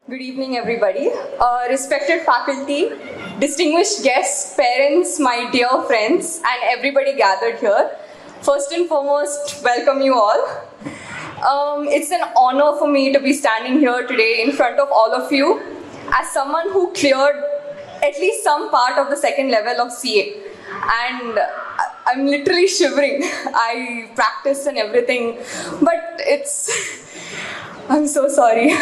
Good evening, everybody. Respected faculty, distinguished guests, parents, my dear friends, and everybody gathered here. First and foremost, welcome you all. It's an honor for me to be standing here today in front of all of you as someone who cleared at least some part of the second level of CA. And I'm literally shivering. I practiced and everything, but I'm so sorry.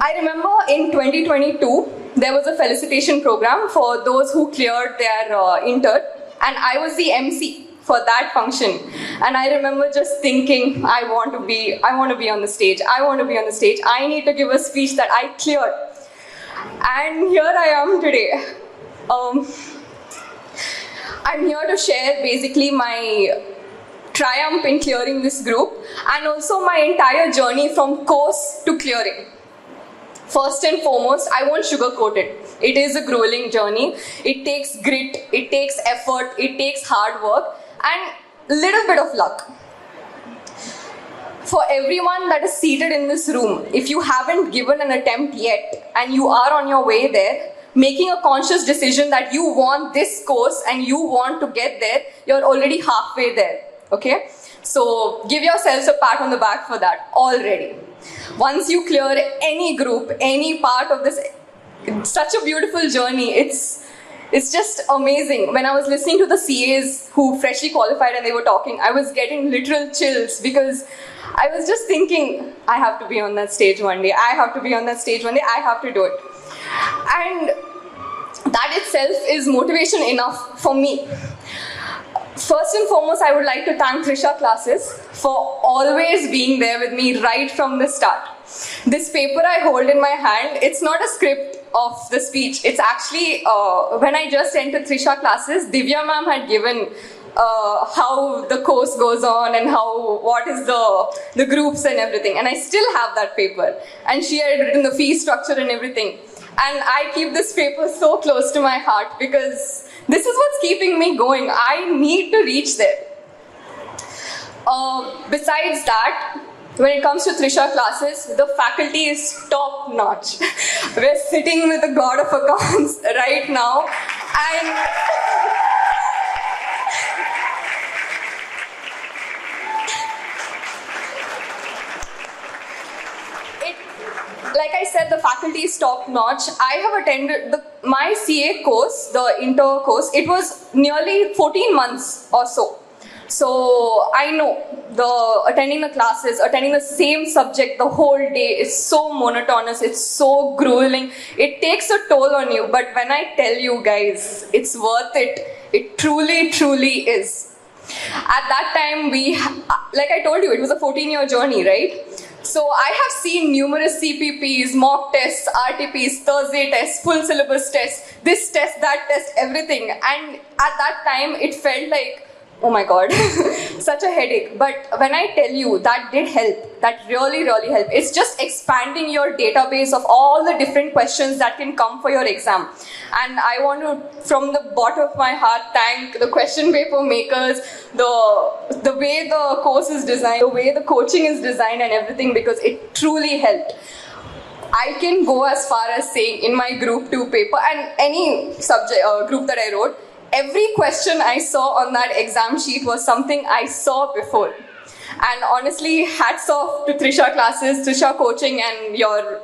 I remember in 2022, there was a felicitation program for those who cleared their intern, and I was the MC for that function. And I remember just thinking, I want to be on the stage. I need to give a speech that I cleared. And here I am today. I'm here to share basically my triumph in clearing this group and also my entire journey from course to clearing. First and foremost, I won't sugarcoat it. It is a grueling journey. It takes grit, it takes effort, it takes hard work and little bit of luck. For everyone that is seated in this room, if you haven't given an attempt yet and you are on your way there, making a conscious decision that you want this course and you want to get there, you're already halfway there, okay? So give yourselves a pat on the back for that already. Once you clear any group, any part of this, it's such a beautiful journey. It's just amazing. When I was listening to the CAs who freshly qualified and they were talking, I was getting literal chills because I was just thinking, I have to be on that stage one day. I have to be on that stage one day. I have to do it. And that itself is motivation enough for me. First and foremost, I would like to thank Trisha classes for always being there with me right from the start. This paper I hold in my hand, it's not a script of the speech. It's actually, when I just entered Trisha classes, Divya ma'am had given how the course goes on and what is the groups and everything. And I still have that paper. And she had written the fee structure and everything. And I keep this paper so close to my heart because this is what's keeping me going. I need to reach there. Besides that, when it comes to Trisha classes, the faculty is top notch. We're sitting with the god of accounts right now. And like I said, the faculty is top notch. I have attended my CA course, the inter course, it was nearly 14 months or so. So I know attending the classes, attending the same subject the whole day is so monotonous, it's so grueling. It takes a toll on you, but when I tell you guys, it's worth it. It truly, truly is. At that time, like I told you, it was a 14-year journey, right? So I have seen numerous CPPs, mock tests, RTPs, Thursday tests, full syllabus tests, this test, that test, everything. And at that time, it felt like, oh my God, such a headache. But when I tell you, that did help. That really, really helped. It's just expanding your database of all the different questions that can come for your exam. And I want to, from the bottom of my heart, thank the question paper makers, the way the course is designed, the way the coaching is designed and everything, because it truly helped. I can go as far as saying in my group 2 paper and any subject group that I wrote, every question I saw on that exam sheet was something I saw before. And honestly, hats off to Trisha classes, Trisha coaching and your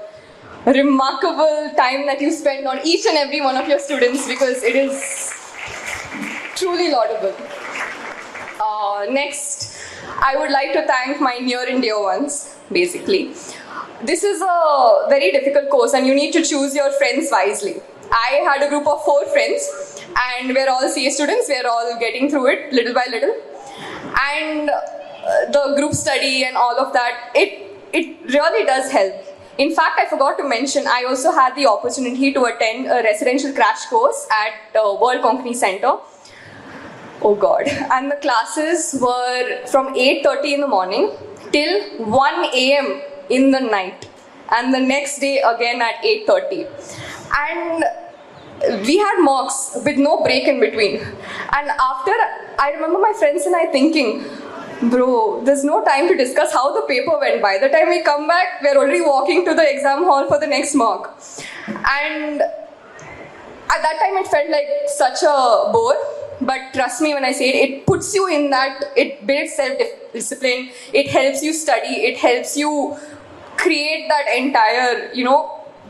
remarkable time that you spend on each and every one of your students because it is truly laudable. Next, I would like to thank my near and dear ones, basically. This is a very difficult course and you need to choose your friends wisely. I had a group of 4 friends and we're all CA students, we're all getting through it little by little. And the group study and all of that, it really does help. In fact, I forgot to mention, I also had the opportunity to attend a residential crash course at World Konkani Center. Oh God. And the classes were from 8:30 in the morning till 1 a.m. in the night. And the next day again at 8:30. And we had mocks with no break in between. And after, I remember my friends and I thinking, Bro, there's no time to discuss how the paper went. By the time we come back, we're already walking to the exam hall for the next mock. And at that time, it felt like such a bore. But trust me when I say it, it puts you in that, it builds self-discipline, it helps you study, it helps you create that entire,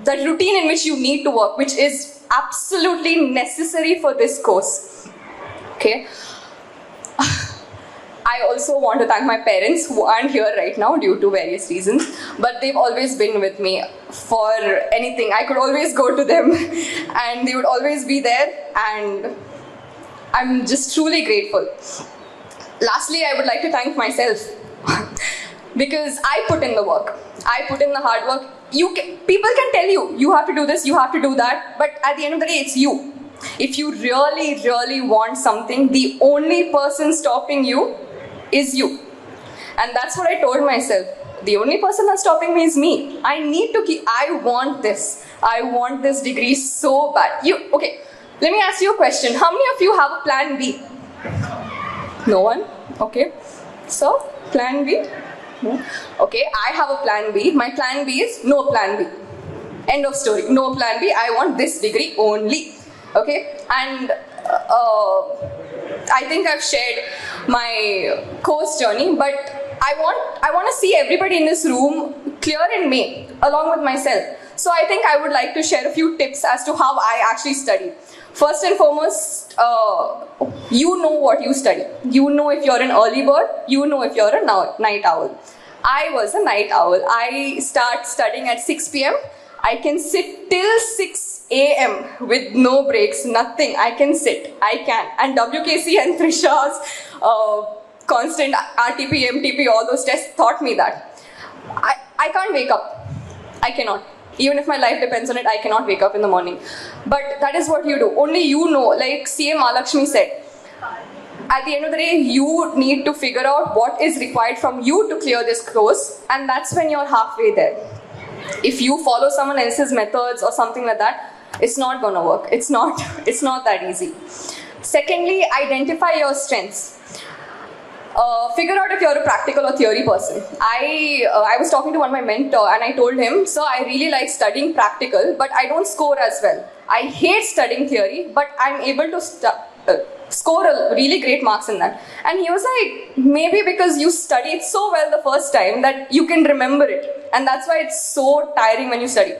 that routine in which you need to work, which is absolutely necessary for this course. Okay. I also want to thank my parents who aren't here right now due to various reasons, but they've always been with me for anything. I could always go to them and they would always be there, and I'm just truly grateful. Lastly, I would like to thank myself because I put in the work. I put in the hard work. People can tell you, you have to do this, you have to do that, but at the end of the day, it's you. If you really, really want something, the only person stopping you is you. And that's what I told myself. The only person that's stopping me is me. I want this. I want this degree so bad. Okay, let me ask you a question. How many of you have a plan B? No one? Okay. So, plan B? No. Okay, I have a plan B. My plan B is no plan B. End of story. No plan B. I want this degree only. Okay, and I think I've shared my course journey, but I want to see everybody in this room clear in May, along with myself. So I think I would like to share a few tips as to how I actually study. First and foremost, you know what you study. You know if you're an early bird, you know if you're a night owl. I was a night owl. I start studying at 6 p.m. I can sit till 6 a.m. with no breaks, nothing. I can sit. I can. And WKC and Trisha's constant RTP, MTP, all those tests taught me that. I can't wake up. I cannot. Even if my life depends on it, I cannot wake up in the morning. But that is what you do. Only you know, like CM Mahalakshmi said. At the end of the day, you need to figure out what is required from you to clear this course, and that's when you're halfway there. If you follow someone else's methods or something like that, it's not gonna work. It's not that easy. Secondly, identify your strengths. Figure out if you're a practical or theory person. I was talking to one of my mentor and I told him, "Sir, I really like studying practical, but I don't score as well. I hate studying theory, but I'm able to score a really great marks in that." And he was like, "Maybe because you studied so well the first time that you can remember it. And that's why it's so tiring when you study."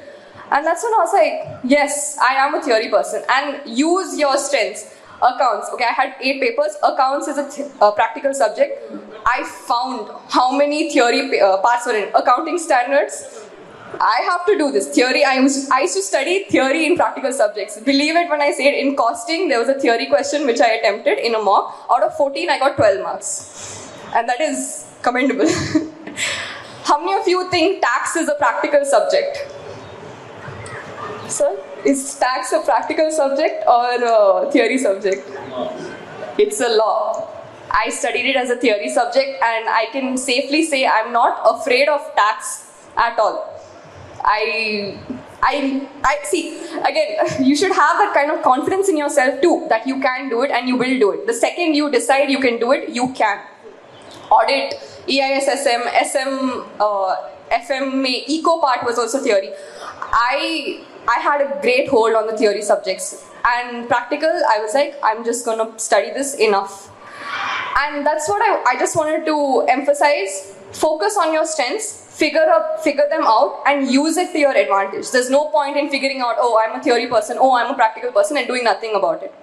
And that's when I was like, yes, I am a theory person. And use your strengths. Accounts. Okay, I had 8 papers. Accounts is a practical subject. I found how many theory parts were in. Accounting standards. I have to do this. Theory, I used to study theory in practical subjects. Believe it when I say it, in costing, there was a theory question which I attempted in a mock. Out of 14, I got 12 marks. And that is commendable. How many of you think tax is a practical subject? Sir, is tax a practical subject or a theory subject? It's a law. I studied it as a theory subject and I can safely say I'm not afraid of tax at all. I see, again, you should have that kind of confidence in yourself too, that you can do it and you will do it. The second you decide you can do it, you can. Audit, EIS, SM, FMA, eco part was also theory. I had a great hold on the theory subjects, and practical, I was like, I'm just gonna study this enough. And that's what I just wanted to emphasize. Focus on your strengths, figure them out and use it to your advantage. There's no point in figuring out, oh, I'm a theory person, oh, I'm a practical person, and doing nothing about it.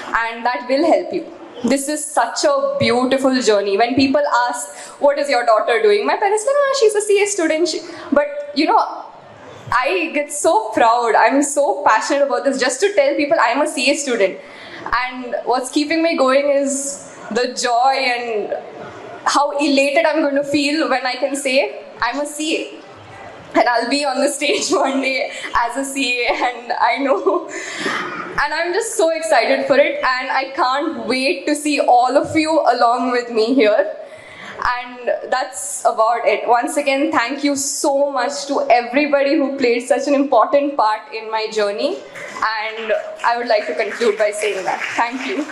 And that will help you. This is such a beautiful journey. When people ask, what is your daughter doing? My parents are like, she's a CA student. But I get so proud. I'm so passionate about this just to tell people I'm a CA student. And what's keeping me going is the joy and how elated I'm going to feel when I can say I'm a CA. And I'll be on the stage one day as a CA, and I know. And I'm just so excited for it, and I can't wait to see all of you along with me here. And that's about it. Once again, thank you so much to everybody who played such an important part in my journey. And I would like to conclude by saying that. Thank you.